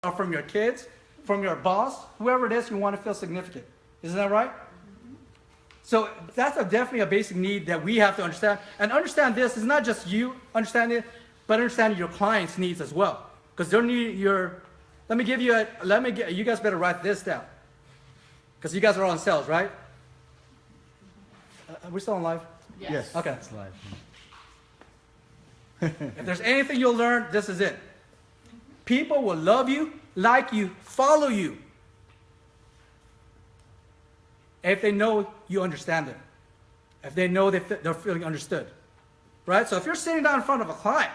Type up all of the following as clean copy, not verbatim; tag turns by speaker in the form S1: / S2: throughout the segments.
S1: or from your kids, from your boss, whoever it is, you want to feel significant. Isn't that right? So that's definitely a basic need that we have to understand. And understand this is not just you understanding it, but understanding your clients' needs as well. Because they're needing your, you guys better write this down. Because you guys are all in sales, right? Are we still on live?
S2: Yes.
S1: Okay.
S2: It's live.
S1: If there's anything you'll learn, this is it. People will love you, like you, follow you, if they know you understand them. If they know they're feeling understood. Right? So if you're sitting down in front of a client,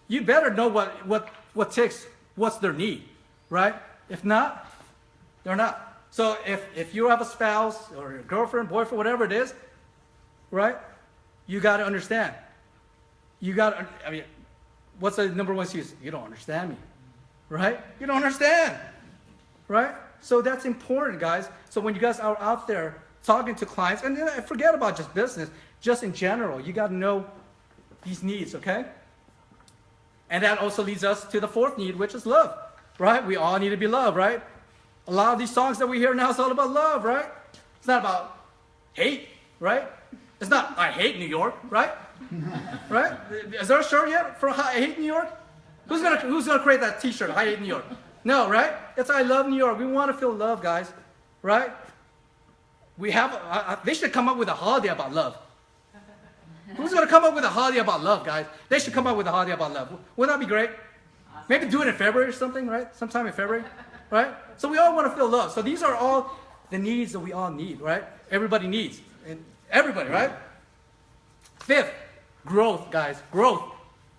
S1: you better know what's their need. Right? If not, they're not. So if you have a spouse or a girlfriend, boyfriend, whatever it is, right? You got to understand. What's the number one excuse? You don't understand me, right? You don't understand, right? So that's important, guys. So when you guys are out there talking to clients, and forget about just business, just in general, you got to know these needs, okay? And that also leads us to the fourth need, which is love, right? We all need to be loved, right? A lot of these songs that we hear now is all about love, right? It's not about hate, right? It's not, I hate New York, right? Right? Is there a shirt yet for I hate New York? Who's gonna create that t-shirt, I hate New York? No, right? It's I love New York. We want to feel love, guys, right? We have, they should come up with a holiday about love. Who's gonna come up with a holiday about love, guys? They should come up with a holiday about love. Wouldn't that be great? Maybe do it in February or something, right? Sometime in February, right? So we all want to feel love. So these are all the needs that we all need, right? Everybody needs. And everybody, right? Fifth, growth, guys. Growth.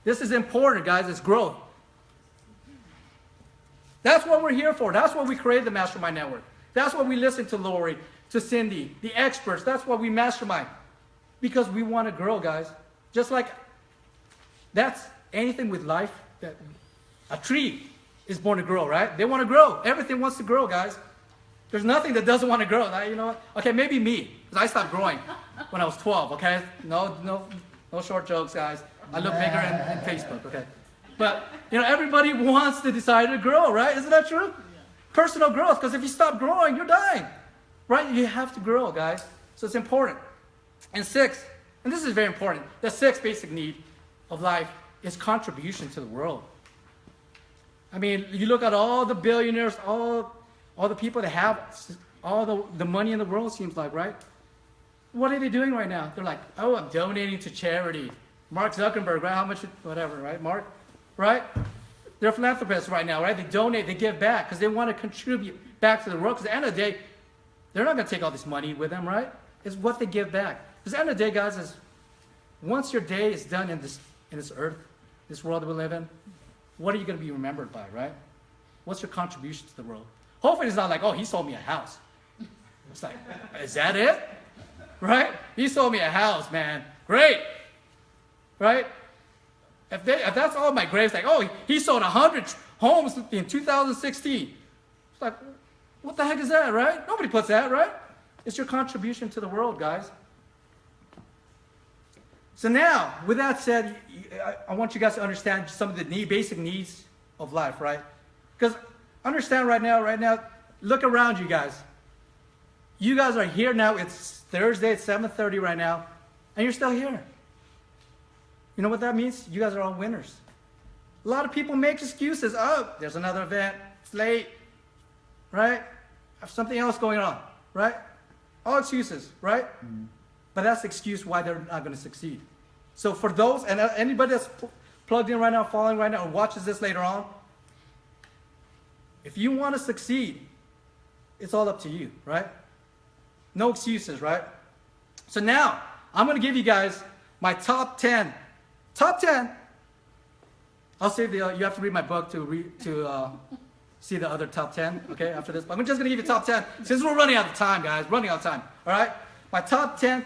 S1: This is important, guys. It's growth. That's what we're here for. That's what we created the Mastermind Network. That's what we listen to Lori, to Cyndi, the experts. That's what we mastermind. Because we want to grow, guys. Just like that's anything with life. That a tree is born to grow, right? They want to grow. Everything wants to grow, guys. There's nothing that doesn't want to grow. Now, you know what? Okay, maybe me, because I stopped growing when I was 12, okay? No short jokes, guys. I look bigger in Facebook, okay? But, everybody wants to decide to grow, right? Isn't that true? Personal growth, because if you stop growing, you're dying, right? You have to grow, guys. So it's important. And sixth, and this is very important, the sixth basic need of life is contribution to the world. I mean, you look at all the billionaires, all the people that have all the money in the world, seems like, right? What are they doing right now? They're like, oh, I'm donating to charity. Mark Zuckerberg, right? How much, whatever, right? Mark, right? They're philanthropists right now, right? They donate, they give back because they want to contribute back to the world. Because at the end of the day, they're not going to take all this money with them, right? It's what they give back. Because at the end of the day, guys, is once your day is done in this earth, this world that we live in, what are you going to be remembered by, right? What's your contribution to the world? Hopefully it's not like, oh, he sold me a house. It's like, is that it? Right? He sold me a house, man. Great. Right? If that's all my graves, like, oh, he sold 100 homes in 2016. It's like, what the heck is that, right? Nobody puts that, right? It's your contribution to the world, guys. So now, with that said, I want you guys to understand some of the basic needs of life, right? Because understand right now, look around you guys. You guys are here now. It's Thursday, it's 7:30 right now, and you're still here. You know what that means? You guys are all winners. A lot of people make excuses. Oh, there's another event. It's late, right? I have something else going on, right? All excuses, right? Mm-hmm. But that's the excuse why they're not going to succeed. So for those, and anybody that's plugged in right now, following right now, or watches this later on, if you want to succeed, it's all up to you, right? No excuses, right? So now, I'm going to give you guys my top 10. Top 10. I'll save you have to read my book to see the other top 10, okay, after this. But I'm just going to give you top 10, since we're running out of time, guys, running out of time, all right? My top 10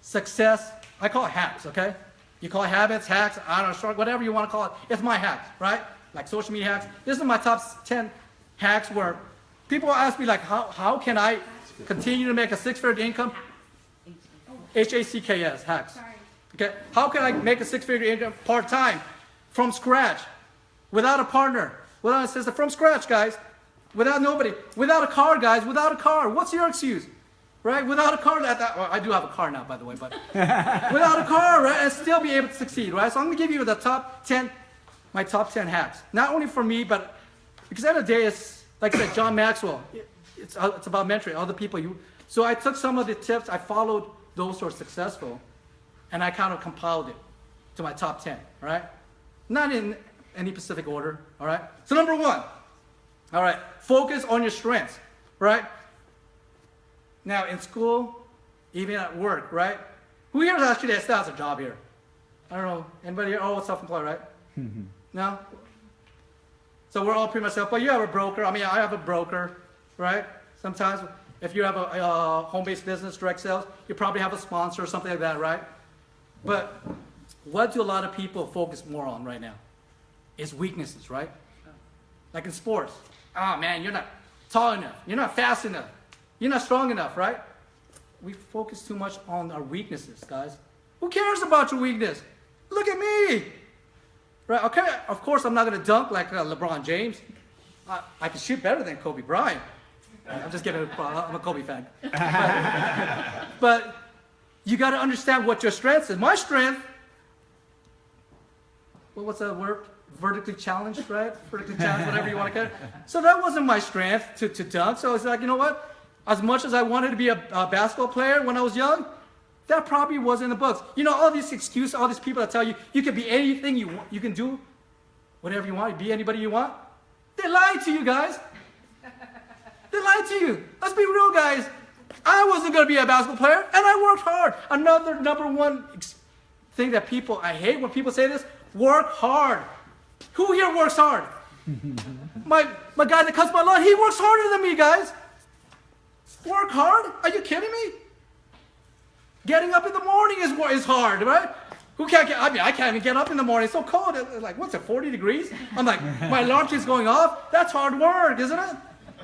S1: success, I call it hacks, okay? You call it habits, hacks, I don't know, whatever you want to call it. It's my hacks, right? Like social media hacks. This is my top 10 hacks where people ask me, like, how can I continue to make a six-figure income? H-A-C-K-S, hacks. Okay, how can I make a six-figure income part-time, from scratch, without a partner, without an assistant, from scratch, guys. Without nobody. Without a car, guys. Without a car. What's your excuse? Right? Without a car, well, I do have a car now, by the way, but without a car, right, and still be able to succeed, right? So I'm going to give you the top 10, my top 10 hacks. Not only for me, but because at the end of the day, it's, like I said, John Maxwell. It's about mentoring other people. So I took some of the tips, I followed those who are successful, and I kind of compiled it to my top 10, all right? Not in any specific order, all right? So number 1, all right, focus on your strengths, right? Now, in school, even at work, right? Who here actually still has a job here? I don't know. Anybody here? Oh, self-employed, right? No? So we're all pretty much self, but you have a broker. I mean, I have a broker, right? Sometimes if you have a home-based business, direct sales, you probably have a sponsor or something like that, right? But what do a lot of people focus more on right now? Is weaknesses, right? Like in sports. Oh, man, you're not tall enough. You're not fast enough. You're not strong enough, right? We focus too much on our weaknesses, guys. Who cares about your weakness? Look at me. Right? Okay, of course, I'm not going to dunk like LeBron James. I can shoot better than Kobe Bryant. I'm just kidding. I'm a Kobe fan. But you got to understand what your strengths is. My strength, well, what's that word? Vertically challenged, right? Vertically challenged, whatever you want to call it. So that wasn't my strength to dunk. So it's like, you know what? As much as I wanted to be a basketball player when I was young, that probably wasn't in the books. You know, all these excuses, all these people that tell you, you can be anything you want, you can do whatever you want, be anybody you want. They lied to you, guys. They lied to you. Let's be real, guys. I wasn't going to be a basketball player, and I worked hard. Another number 1 thing that I hate when people say this, work hard. Who here works hard? my guy that cuts my lawn, he works harder than me, guys. Work hard? Are you kidding me? Getting up in the morning is hard, right? Who can't get, I mean, I can't even get up in the morning. It's so cold. It's like, what's it, 40 degrees? I'm like, my alarm keeps going off. That's hard work, isn't it?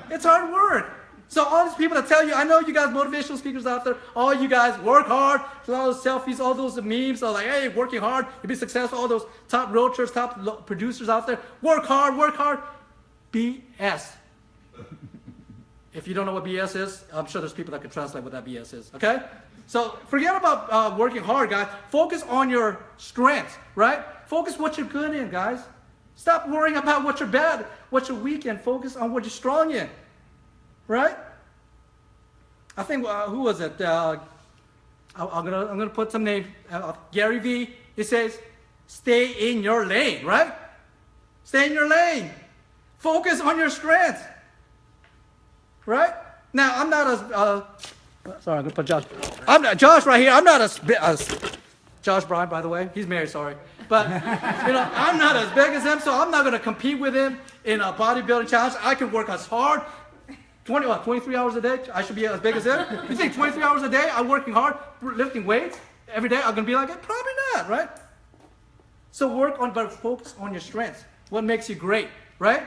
S1: It's hard work. So all these people that tell you, I know you guys motivational speakers out there, all you guys work hard, all those selfies, all those memes are like, hey, working hard, you'll be successful, all those top realtors, top producers out there, work hard, work hard. BS. If you don't know what BS is, I'm sure there's people that can translate what that BS is, okay? So forget about working hard, guys. Focus on your strengths, right? Focus what you're good in, guys. Stop worrying about what you're bad, what you're weak in. Focus on what you're strong in, right? I think, who was it? I'm gonna put some name. Gary V. He says, stay in your lane, right? Stay in your lane. Focus on your strengths. Right? Now, I'm not as, sorry, I'm going to put Josh. Josh right here, I'm not as Josh Bryan, by the way, he's married, sorry. But, you know, I'm not as big as him, so I'm not going to compete with him in a bodybuilding challenge. I can work as hard, 23 hours a day, I should be as big as him. You think 23 hours a day, I'm working hard, lifting weights every day, I'm going to be like it? Probably not, right? So but focus on your strengths. What makes you great, right?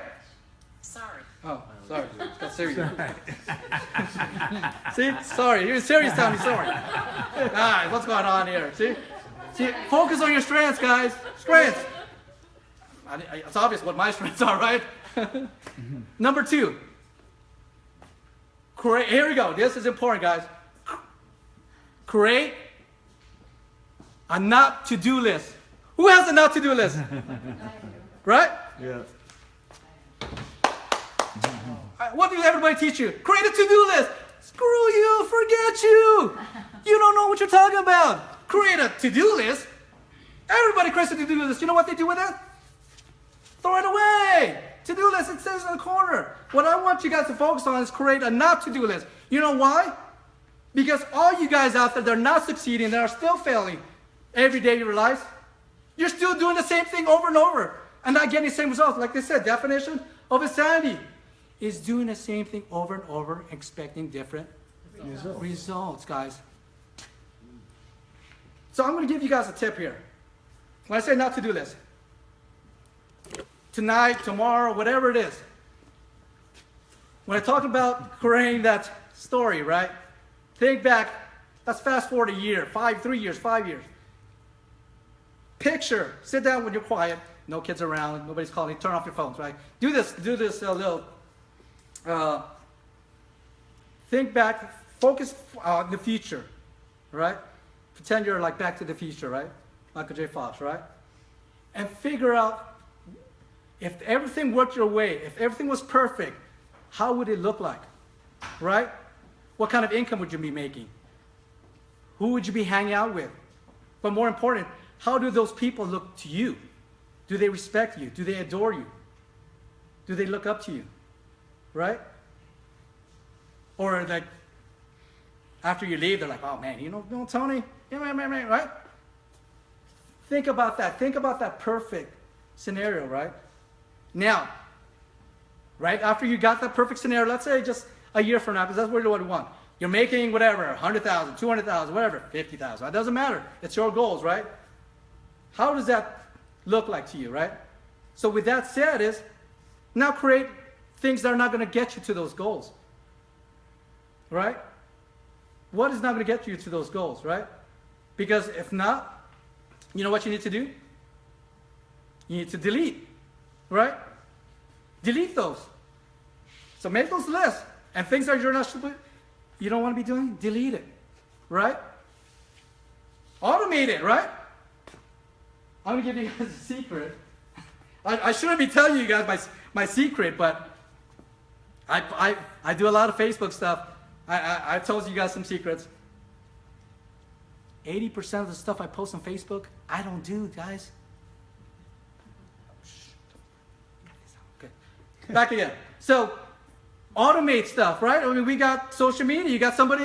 S2: Sorry.
S1: Oh, sorry. Got serious. See? Sorry. You're serious, tell me sorry. All right, what's going on here? See? Focus on your strengths, guys. Strengths. It's obvious what my strengths are, right? Number 2. Here we go. This is important, guys. Create a not to-do list. Who has a not to-do list? Right?
S3: Yeah.
S1: What does everybody teach you? Create a to-do list. Screw you, forget you. You don't know what you're talking about. Create a to-do list. Everybody creates a to-do list. You know what they do with it? Throw it away. To-do list, it says in the corner. What I want you guys to focus on is create a not to-do list. You know why? Because all you guys out there that are not succeeding, that are still failing every day of your lives, you're still doing the same thing over and over and not getting the same results. Like they said, definition of insanity is doing the same thing over and over, expecting different results, guys. So I'm going to give you guys a tip here. When I say not to do list, tonight, tomorrow, whatever it is, when I talk about creating that story, right? Think back, let's fast forward a year, 3 years, 5 years. Picture, sit down when you're quiet, no kids around, nobody's calling, turn off your phones, right? Do this little, think back, focus on the future, right? Pretend you're like Back to the Future, right? Michael J. Fox, right? And figure out if everything worked your way, if everything was perfect, how would it look like, right? What kind of income would you be making? Who would you be hanging out with? But more important, how do those people look to you? Do they respect you? Do they adore you? Do they look up to you? Right? Or like, after you leave, they're like, oh man, you know Tony? Right? Think about that. Think about that perfect scenario, right? Now, right after you got that perfect scenario, let's say just a year from now, because that's really what we want. You're making whatever, 100,000, 200,000, whatever, 50,000. It doesn't matter. It's your goals, right? How does that look like to you, right? So with that said is, now create things that are not going to get you to those goals, right? What is not going to get you to those goals, right? Because if not, you know what you need to do? You need to delete, right? Delete those. So make those lists, and things that you're not supposed, you don't want to be doing, delete it, right? Automate it, right? I'm going to give you guys a secret. I shouldn't be telling you guys my secret, but I do a lot of Facebook stuff. I told you guys some secrets. 80% of the stuff I post on Facebook, I don't do, guys. Okay. Back again. So, automate stuff, right? I mean, we got social media. You got somebody,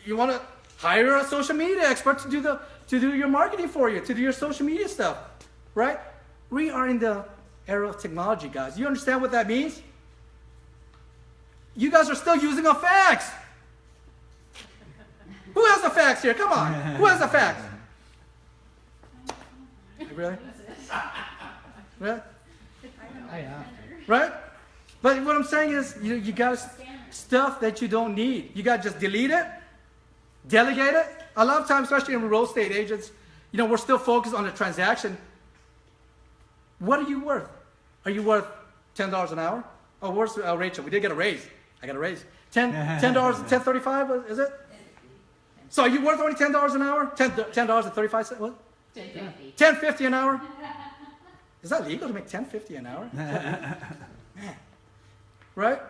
S1: you want to hire a social media expert to do your marketing for you, to do your social media stuff, right? We are in the era of technology, guys. You understand what that means? You guys are still using a fax. Who has a fax here? Come on. Who has a fax? Really? Really? Right? But what I'm saying is, you got stuff that you don't need. You got to just delete it, delegate it. A lot of times, especially in real estate agents, we're still focused on the transaction. What are you worth? Are you worth $10 an hour? Oh, where's Rachel? We did get a raise. I got a raise. $10, $10.35, is it? So are you worth only $10 an hour? $10.35? What? $10.50 an hour? Is that legal to make $10.50 an hour? Man. Right?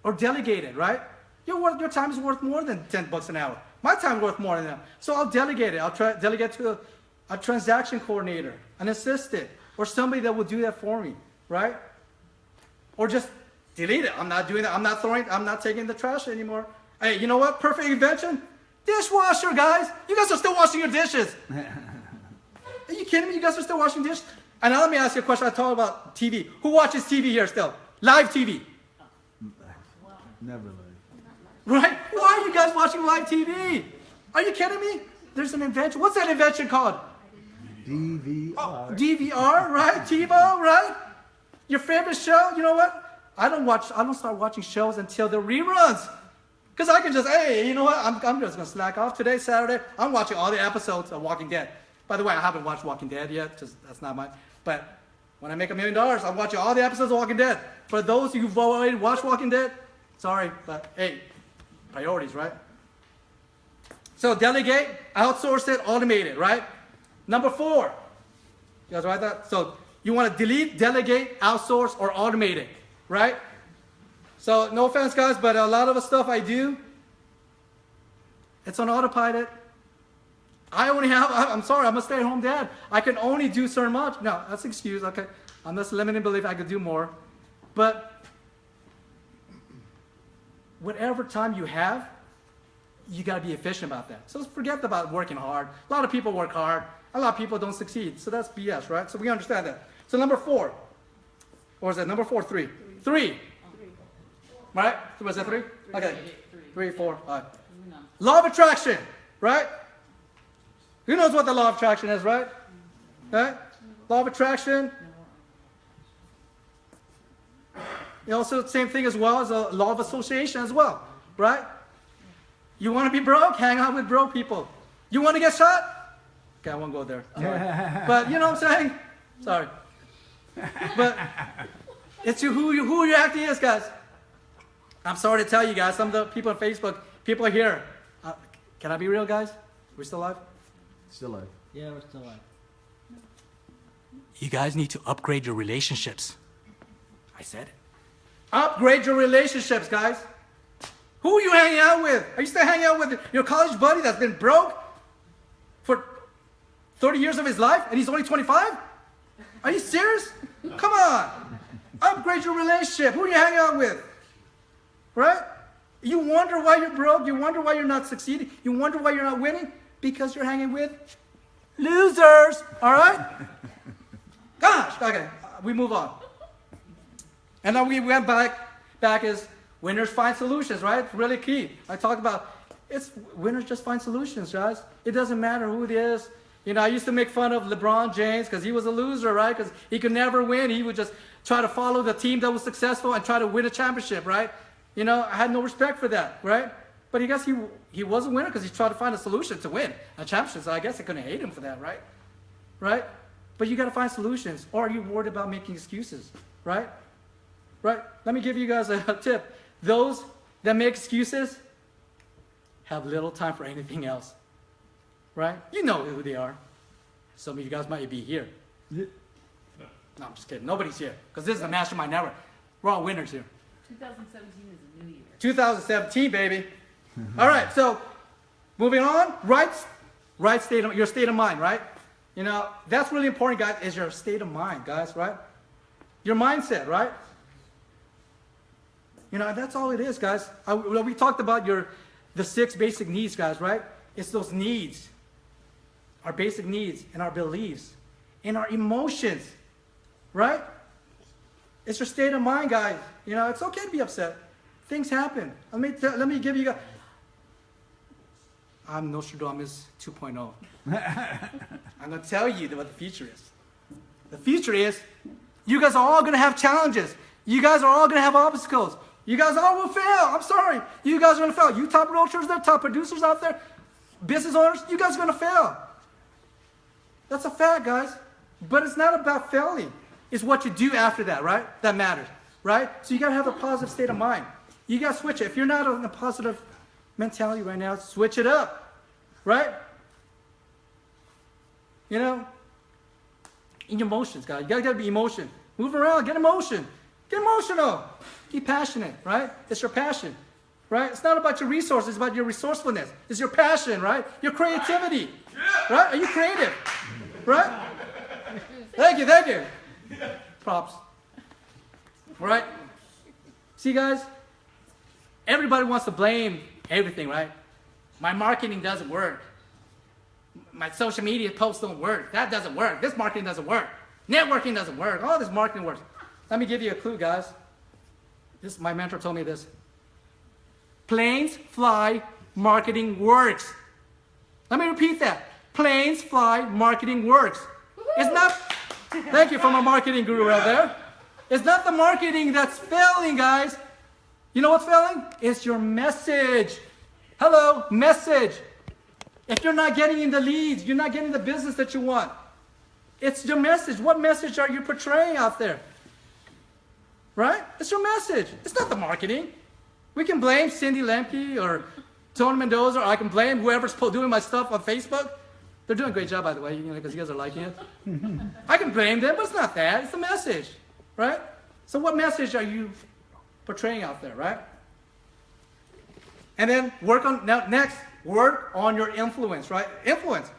S1: Or delegate it, right? Your time is worth more than $10 an hour. My time is worth more than that. So I'll delegate it. I'll delegate to a transaction coordinator, an assistant, or somebody that will do that for me, right? Or just delete it. I'm not doing that. I'm not taking the trash anymore. Hey, you know what? Perfect invention? Dishwasher, guys. You guys are still washing your dishes. Are you kidding me? You guys are still washing dishes? And now let me ask you a question. I talk about TV. Who watches TV here still? Live TV.
S2: Never live.
S1: Right? Why are you guys watching live TV? Are you kidding me? There's an invention. What's that invention called?
S2: DVR.
S1: Oh, DVR, right? TiVo, right? Your favorite show? You know what? I don't start watching shows until the reruns. Because I can just, hey, you know what? I'm just going to slack off today, Saturday. I'm watching all the episodes of Walking Dead. By the way, I haven't watched Walking Dead yet, because that's not mine. But when I make $1 million, I'm watching all the episodes of Walking Dead. For those who've already watched Walking Dead, sorry, but hey, priorities, right? So delegate, outsource it, automate it, right? Number 4. You guys write that? So you want to delete, delegate, outsource, or automate it, right? So no offense, guys, but a lot of the stuff I do, it's on autopilot. I'm sorry, I'm a stay-at-home dad. I can only do so much. No, that's an excuse. Okay, I'm just limiting belief I could do more. But whatever time you have, you got to be efficient about that. So forget about working hard. A lot of people work hard. A lot of people don't succeed. So that's BS, right? So we understand that. So number 4. Or is that number 4, 3? 3. Right? So was that 3? Okay. 3, 4, 5. Law of attraction, right? Who knows what the law of attraction is, right? Right? Law of attraction. Also, same thing as well as a law of association as well, right? You want to be broke? Hang out with broke people. You want to get shot? Okay, I won't go there. Sorry. But you know what I'm saying? Sorry. But it's who your acting is, guys. I'm sorry to tell you guys, some of the people on Facebook, people are here. Can I be real, guys? We're still alive?
S2: Still alive.
S3: Yeah, we're still alive.
S1: You guys need to upgrade your relationships. I said it. Upgrade your relationships, guys. Who are you hanging out with? Are you still hanging out with your college buddy that's been broke for 30 years of his life and he's only 25? Are you serious? Come on. Upgrade your relationship. Who are you hanging out with? Right? You wonder why you're broke. You wonder why you're not succeeding. You wonder why you're not winning. Because you're hanging with losers. All right? Gosh. Okay. We move on. And then we went back as winners find solutions, right? It's really key. I talked about winners just find solutions, guys. It doesn't matter who it is. You know, I used to make fun of LeBron James because he was a loser, right? Because he could never win. He would just try to follow the team that was successful and try to win a championship, right? You know, I had no respect for that, right? But I guess he was a winner because he tried to find a solution to win a championship. So I guess I couldn't hate him for that, right? Right? But you got to find solutions. Or are you worried about making excuses, right? Right? Let me give you guys a tip. Those that make excuses have little time for anything else, right? You know who they are. Some of you guys might be here. No, I'm just kidding. Nobody's here because this is the Mastermind Network. We're all winners here.
S4: 2017 is a new year.
S1: 2017, baby. All right, so moving on. Your state of mind, right? You know, that's really important, guys, is your state of mind, guys, right? Your mindset, right? You know, that's all it is, guys. We talked about the 6 basic needs, guys, right? It's those needs, our basic needs and our beliefs and our emotions, right? It's your state of mind, guys. You know, it's okay to be upset. Things happen. Let me give you guys. I'm Nostradamus 2.0. I'm going to tell you what the future is. The future is you guys are all going to have challenges. You guys are all going to have obstacles. You guys all will fail. I'm sorry. You guys are going to fail. You top realtors there, top producers out there, business owners, you guys are going to fail. That's a fact, guys. But it's not about failing. It's what you do after that, right? That matters, right? So you got to have a positive state of mind. You got to switch it. If you're not in a positive mentality right now, switch it up, right? You know, in your emotions, guys. You got to be emotion. Move around. Get emotion. Get emotional. Be passionate, right? It's your passion, right? It's not about your resources. It's about your resourcefulness. It's your passion, right? Your creativity, right? Are you creative, right? Thank you, thank you. Props. Right? See, guys, everybody wants to blame everything, right? My marketing doesn't work. My social media posts don't work. That doesn't work. This marketing doesn't work. Networking doesn't work. All this marketing works. Let me give you a clue, guys. My mentor told me this. Planes fly, marketing works. Let me repeat that. Planes fly, marketing works. It's not, thank you from a marketing guru out there. It's not the marketing that's failing, guys. You know what's failing? It's your message. Hello, message. If you're not getting in the leads, you're not getting the business that you want. It's your message. What message are you portraying out there? Right? It's your message. It's not the marketing. We can blame Cyndi, Lemke, or Tony Mendoza, or I can blame whoever's doing my stuff on Facebook. They're doing a great job, by the way, because you guys are liking it. I can blame them, but it's not that. It's the message, right? So what message are you portraying out there, right? And then work on your influence, right? Influence,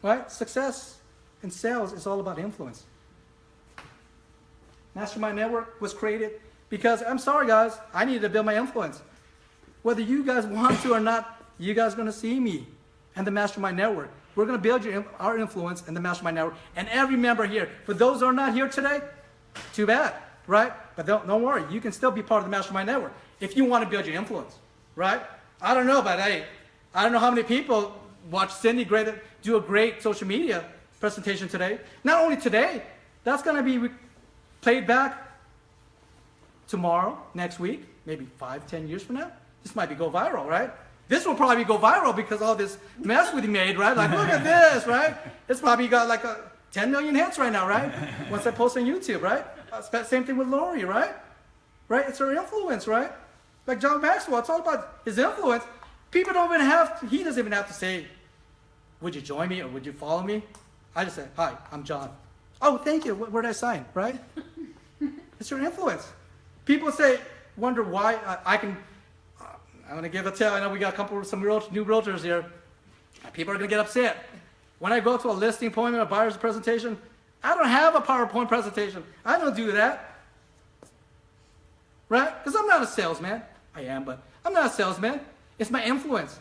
S1: right? Success in sales is all about influence. Mastermind Network was created because, I'm sorry guys, I needed to build my influence. Whether you guys want to or not, you guys are going to see me and the Mastermind Network. We're going to build our influence in the Mastermind Network and every member here. For those who are not here today, too bad, right? But don't worry, you can still be part of the Mastermind Network if you want to build your influence, right? I don't know, but hey, I don't know how many people watched Cyndi do a great social media presentation today. Not only today, that's going to be played back tomorrow, next week, maybe 5, 10 years from now. This might go viral, right? This will probably go viral because all this mess we made, right? Like, look at this, right? It's probably got like 10 million hits right now, right? Once I post on YouTube, right? Same thing with Lori, right? Right? It's her influence, right? Like John Maxwell, it's all about his influence. People don't even have, he doesn't even have to say, would you join me or would you follow me? I just say, hi, I'm John. Oh, thank you. Where did I sign, right? It's your influence. People wonder why I'm going to give a tell. I know we got some new realtors here. People are going to get upset. When I go to a listing appointment, a buyer's presentation, I don't have a PowerPoint presentation. I don't do that. Right? Because I'm not a salesman. I am, but I'm not a salesman. It's my influence.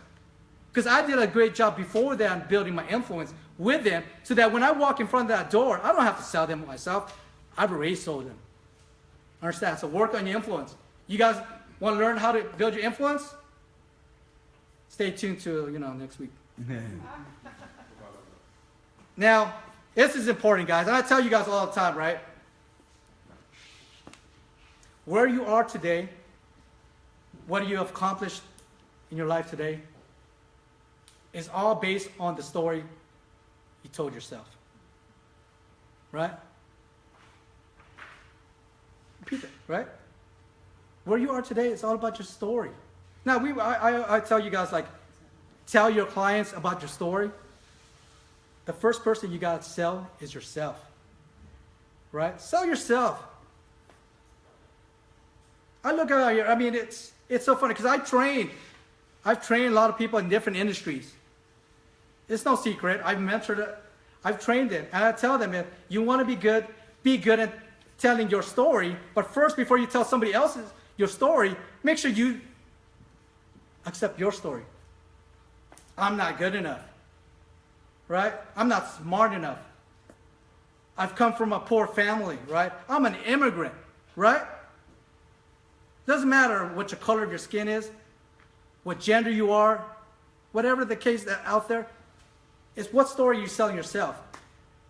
S1: Because I did a great job before that building my influence with them so that when I walk in front of that door, I don't have to sell them myself. I've already sold them. Understand? So work on your influence. You guys want to learn how to build your influence? Stay tuned to, next week. Now, this is important, guys. And I tell you guys all the time, right? Where you are today, what you have accomplished in your life today, is all based on the story you told yourself. Right? Repeat it, right? Where you are today, it's all about your story. Now, I tell you guys, like, tell your clients about your story. The first person you got to sell is yourself. Right? Sell yourself. I look out here, I mean, it's so funny because I've trained a lot of people in different industries. It's no secret. I've mentored it. I've trained them. And I tell them, if you want to be good at telling your story. But first, before you tell somebody else's your story, make sure you accept your story. I'm not good enough. Right? I'm not smart enough. I've come from a poor family, right? I'm an immigrant, right? Doesn't matter what your color of your skin is, what gender you are, whatever the case out there, it's what story you're selling yourself.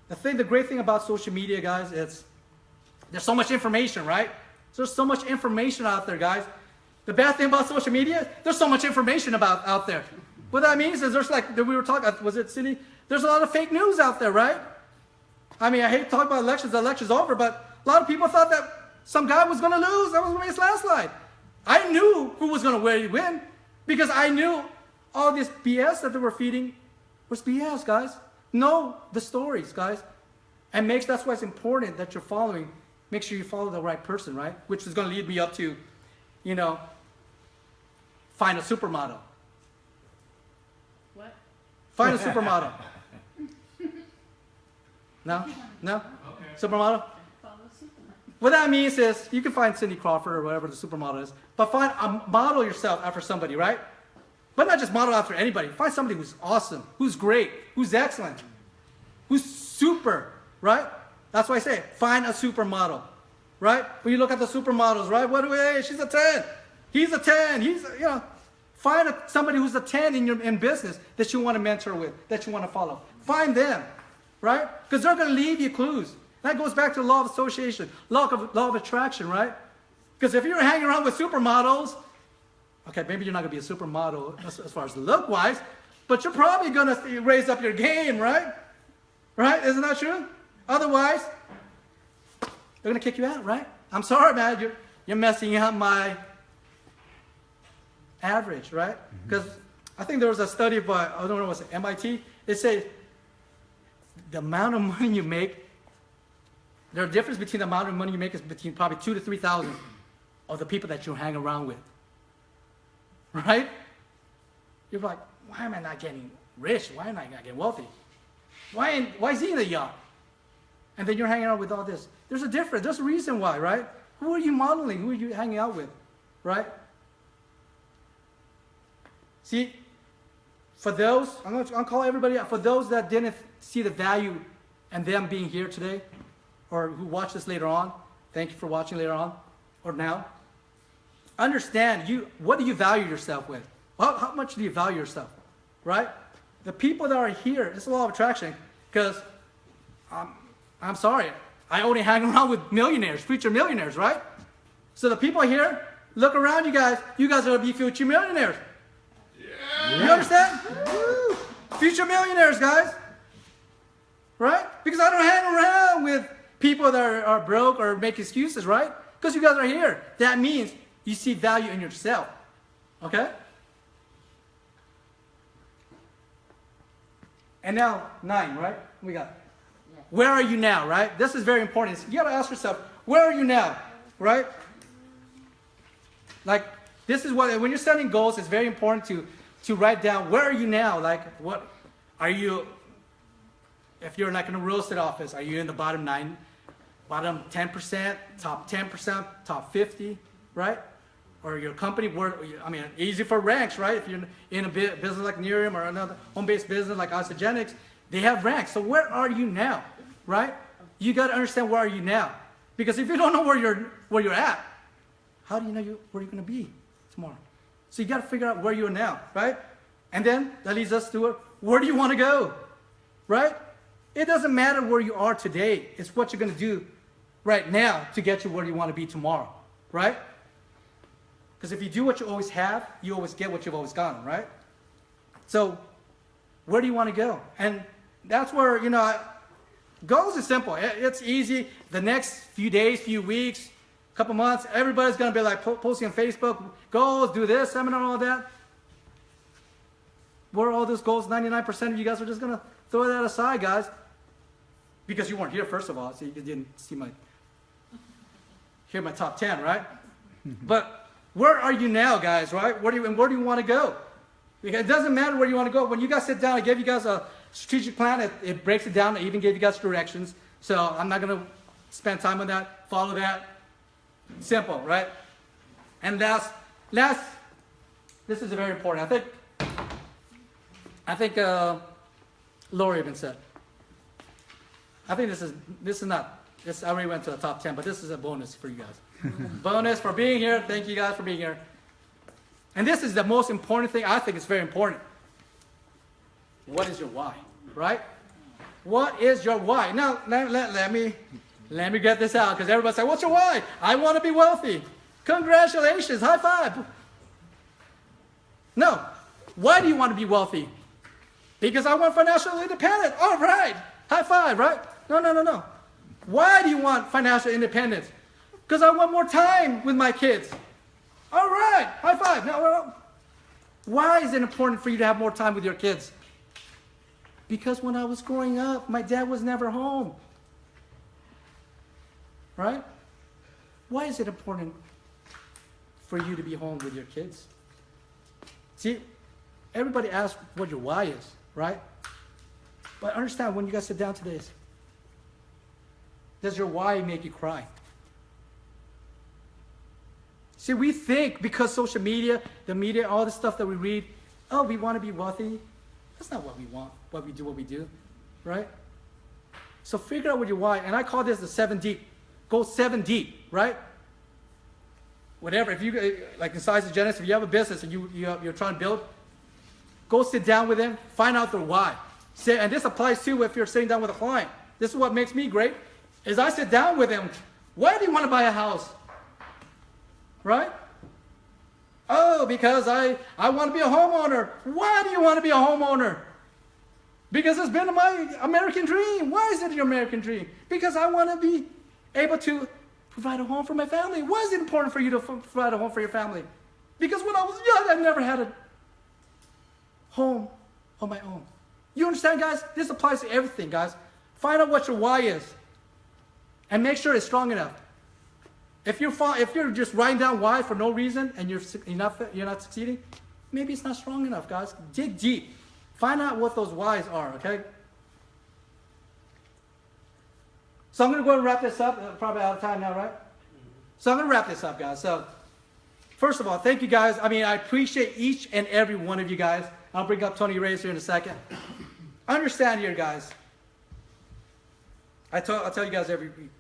S1: The great thing about social media, guys, is there's so much information, right? So there's so much information out there, guys. The bad thing about social media, there's so much information out there. What that means is there's like, we were talking, was it Cyndi? There's a lot of fake news out there, right? I mean, I hate to talk about elections, the election's over, but a lot of people thought that some guy was going to lose. That was going to be his landslide. I knew who was going to win because I knew all this BS that they were feeding was BS, guys. Know the stories, guys. And that's why it's important that you're following. Make sure you follow the right person, right? Which is going to lead me up to, find a supermodel.
S4: What?
S1: Find a supermodel. No? No?
S3: Okay.
S1: Supermodel?
S4: Follow Superman.
S1: What that means is you can find Cindy Crawford or whatever the supermodel is, but find a model yourself after somebody, right? But not just model after anybody. Find somebody who's awesome, who's great, who's excellent, who's super, right? That's why I say find a supermodel, right? When you look at the supermodels, right? Hey, she's a 10. He's a 10. Find somebody who's a 10 in business that you want to mentor with, that you want to follow. Find them, right? Because they're going to leave you clues. That goes back to the law of association, law of attraction, right? Because if you're hanging around with supermodels, okay, maybe you're not going to be a supermodel as far as look-wise, but you're probably going to raise up your game, right? Right? Isn't that true? Otherwise, they're going to kick you out, right? I'm sorry, man. You're messing up my average, right? Because I think there was a study by, I don't know, was it MIT? They say the amount of money you make, the difference between the amount of money you make is between probably 2,000 to 3,000 of the people that you hang around with. Right? You're like, why am I not getting rich? Why am I not getting wealthy? Why is he in a yacht? And then you're hanging out with all this. There's a difference. There's a reason why, right? Who are you modeling? Who are you hanging out with? Right? See, for those, I'm going to call everybody out. For those that didn't see the value in them being here today, or who watch this later on, thank you for watching later on, or now. Understand, what do you value yourself with? How much do you value yourself, right? The people that are here, it's a law of attraction, because I'm sorry, I only hang around with millionaires, future millionaires, right? So the people here, look around you guys are going to be future millionaires. You understand? Future millionaires, guys. Right? Because I don't hang around with people that are broke or make excuses, right? Because you guys are here. That means you see value in yourself. Okay? And now, 9, right? We got. Where are you now, right? This is very important. You got to ask yourself, where are you now, right? Like, this is what, when you're setting goals, it's very important to write down, where are you now? Like, what are you, if you're like in a real estate office, are you in the bottom 10%, top 10%, top 50, right? Or your company, I mean, easy for ranks, right? If you're in a business like Nerium or another home-based business like Osteogenics, they have ranks. So where are you now, right? You got to understand where are you now. Because if you don't know where you're at, how do you know where you're going to be tomorrow? So you got to figure out where you are now, right? And then that leads us to where do you want to go, right? It doesn't matter where you are today. It's what you're going to do right now to get you where you want to be tomorrow, right? Because if you do what you always have, you always get what you've always gotten, right? So where do you want to go? And that's where, goals is simple. It's easy. The next few days, few weeks, couple months, everybody's going to be like posting on Facebook, goals, do this, seminar, all that. Where are all those goals? 99% of you guys are just going to throw that aside, guys. Because you weren't here, first of all, so you didn't hear my top 10, right? But where are you now, guys, right? Where do you want to go? Because it doesn't matter where you want to go. When you guys sit down, I gave you guys a strategic plan. It breaks it down. I even gave you guys directions. So I'm not going to spend time on that. Follow that. Simple, right? And last, this is very important. I think Lori even said. I think this is not. I already went to the top 10, but this is a bonus for you guys. Bonus for being here. Thank you guys for being here. And this is the most important thing. I think it's very important. What is your why, right? What is your why? Now, let me get this out, because everybody say, what's your why? I want to be wealthy. Congratulations. High five. No. Why do you want to be wealthy? Because I want financial independence. All right. High five, right? No. Why do you want financial independence? Because I want more time with my kids. All right. High five. No. Why is it important for you to have more time with your kids? Because when I was growing up, my dad was never home. Right? Why is it important for you to be home with your kids? See, everybody asks what your why is, right? But understand, when you guys sit down today, does your why make you cry? See, we think because social media, the media, all the stuff that we read, oh, we want to be wealthy. That's not what we want, what we do, right? So figure out what your why, and I call this the 7 deep. Go 7 deep, right? Whatever, if you, like in Size of Genesis, if you have a business and you're trying to build, go sit down with them, find out their why. And this applies too if you're sitting down with a client. This is what makes me great, is I sit down with them. Why do you want to buy a house? Right? Oh, because I want to be a homeowner. Why do you want to be a homeowner? Because it's been my American dream. Why is it your American dream? Because I want to be able to provide a home for my family. Why is it important for you to provide a home for your family? Because when I was young, I never had a home on my own. You understand, guys? This applies to everything, guys. Find out what your why is. And make sure it's strong enough. If you're just writing down why for no reason and you're not succeeding, maybe it's not strong enough, guys. Dig deep. Find out what those whys are, okay? So I'm going to go and wrap this up. Probably out of time now, right? So I'm going to wrap this up, guys. So first of all, thank you, guys. I mean, I appreciate each and every one of you guys. I'll bring up Tony Reyes here in a second. Understand here, guys. I'll tell you guys every week.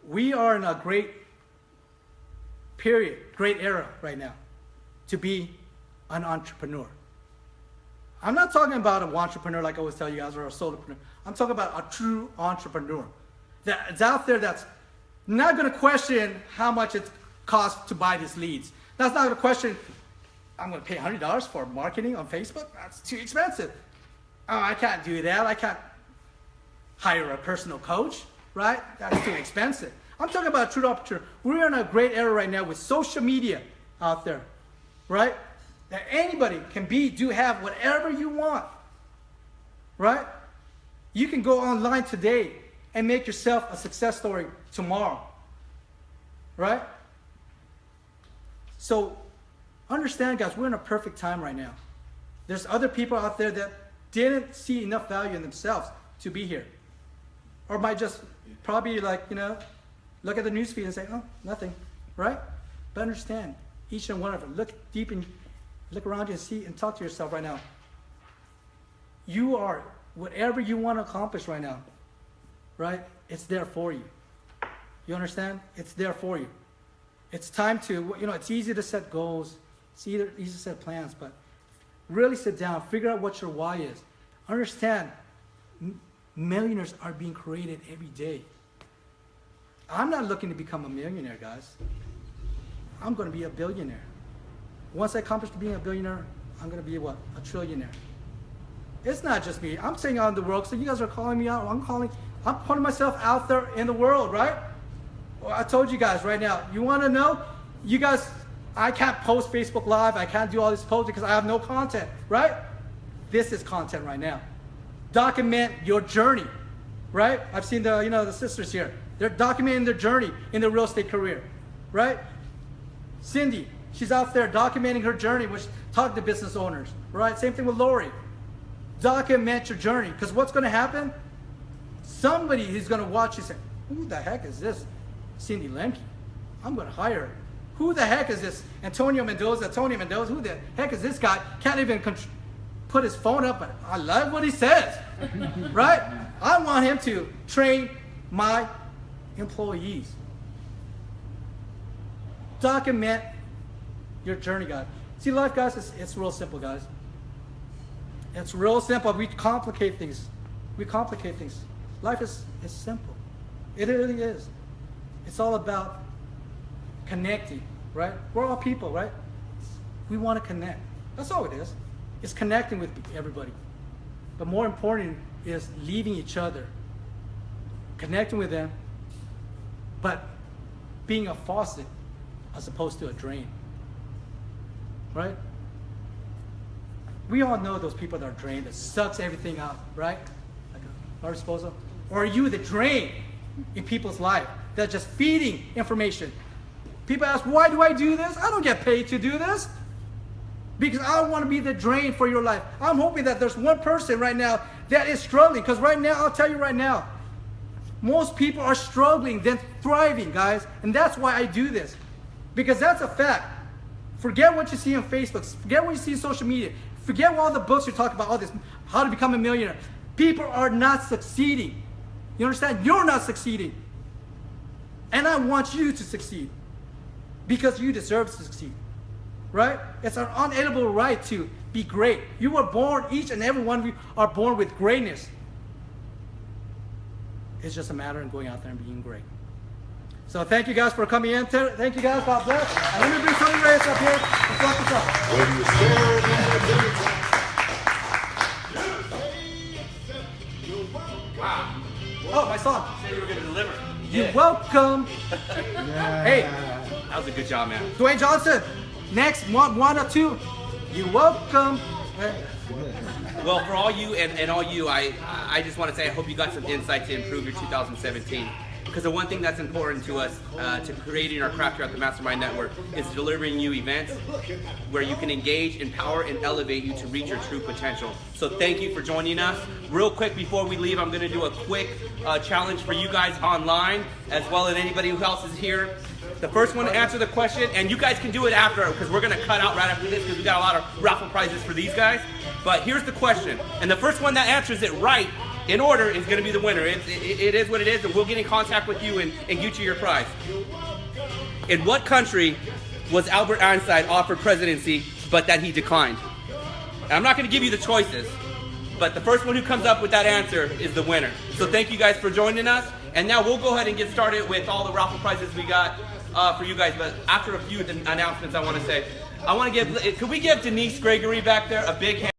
S1: We are in a great period, great era right now to be an entrepreneur. I'm not talking about an entrepreneur like I always tell you guys, or a solopreneur. I'm talking about a true entrepreneur that's out there that's not going to question how much it costs to buy these leads. That's not going to question I'm going to pay $100 for marketing on Facebook? That's too expensive. Oh, I can't do that. I can't hire a personal coach, right? That's too expensive. I'm talking about true opportunity. We're in a great era right now with social media out there, right? That anybody can have whatever you want, right? You can go online today and make yourself a success story tomorrow, right? So understand, guys, we're in a perfect time right now. There's other people out there that didn't see enough value in themselves to be here, or might just probably like, look at the news feed and say, oh, nothing, right? But understand, each and one of them, look around you and see and talk to yourself right now. You are, whatever you want to accomplish right now, right? It's there for you. You understand? It's there for you. It's time to, it's easy to set goals. It's easy to set plans, but really sit down, figure out what your why is. Understand, millionaires are being created every day. I'm not looking to become a millionaire, guys. I'm going to be a billionaire. Once I accomplish being a billionaire, I'm going to be what? A trillionaire. It's not just me. I'm saying out in the world, so you guys are calling me out. I'm putting myself out there in the world, right? Well, I told you guys right now, you want to know? You guys, I can't post Facebook Live. I can't do all this posting because I have no content, right? This is content right now. Document your journey, right? I've seen the sisters here. They're documenting their journey in their real estate career, right? Cyndi, she's out there documenting her journey, which talking to business owners, right? Same thing with Lori. Document your journey, because what's going to happen? Somebody is going to watch you say, who the heck is this Cyndi Lemke? I'm going to hire her. Who the heck is this Tony Mendoza? Who the heck is this guy? Can't even put his phone up, but I love what he says, right? I want him to train my employees. Document your journey, guys. See, life, guys, it's real simple, guys. It's real simple. We complicate things. Life is simple. It really is. It's all about connecting, right? We're all people, right? We want to connect. That's all it is. It's connecting with everybody. But more important is leaving each other, connecting with them, but being a faucet as opposed to a drain, right? We all know those people that are drained, that sucks everything out, right? Like a garbage disposal. Or are you the drain in people's life that's just feeding information? People ask, why do I do this? I don't get paid to do this. Because I want to be the drain for your life. I'm hoping that there's one person right now that is struggling. Because right now, I'll tell you right now, most people are struggling than thriving, guys. And that's why I do this. Because that's a fact. Forget what you see on Facebook. Forget what you see on social media. Forget all the books you talk about, all this, how to become a millionaire. People are not succeeding. You understand? You're not succeeding. And I want you to succeed. Because you deserve to succeed. Right? It's an unalienable right to be great. You were born, each and every one of you are born with greatness. It's just a matter of going out there and being great. So thank you guys for coming in. Thank you guys. God bless. And let me bring Tony Reyes up here. Let's walk this up. Wow. Oh, my song.
S3: You said you were going to deliver.
S1: You're welcome.
S2: Yeah.
S1: Hey,
S3: That was a good job, man.
S1: Dwayne Johnson. Next, one or two. You're welcome.
S3: Well, for all you and all you, I just want to say I hope you got some insight to improve your 2017. Because the one thing that's important to us, to creating our craft here at the Mastermind Network, is delivering you events where you can engage, empower, and elevate you to reach your true potential. So thank you for joining us. Real quick before we leave, I'm going to do a quick challenge for you guys online, as well as anybody who else is here. The first one to answer the question, and you guys can do it after, because we're going to cut out right after this, because we got a lot of raffle prizes for these guys. But here's the question, and the first one that answers it right in order is going to be the winner. It is what it is, and we'll get in contact with you and get you your prize. In what country was Albert Einstein offered presidency, but that he declined? And I'm not going to give you the choices, but the first one who comes up with that answer is the winner. So thank you guys for joining us, and now we'll go ahead and get started with all the raffle prizes we got for you guys. But after a few announcements, I want to say, I want to give. Could we give Denise Gregory back there a big hand?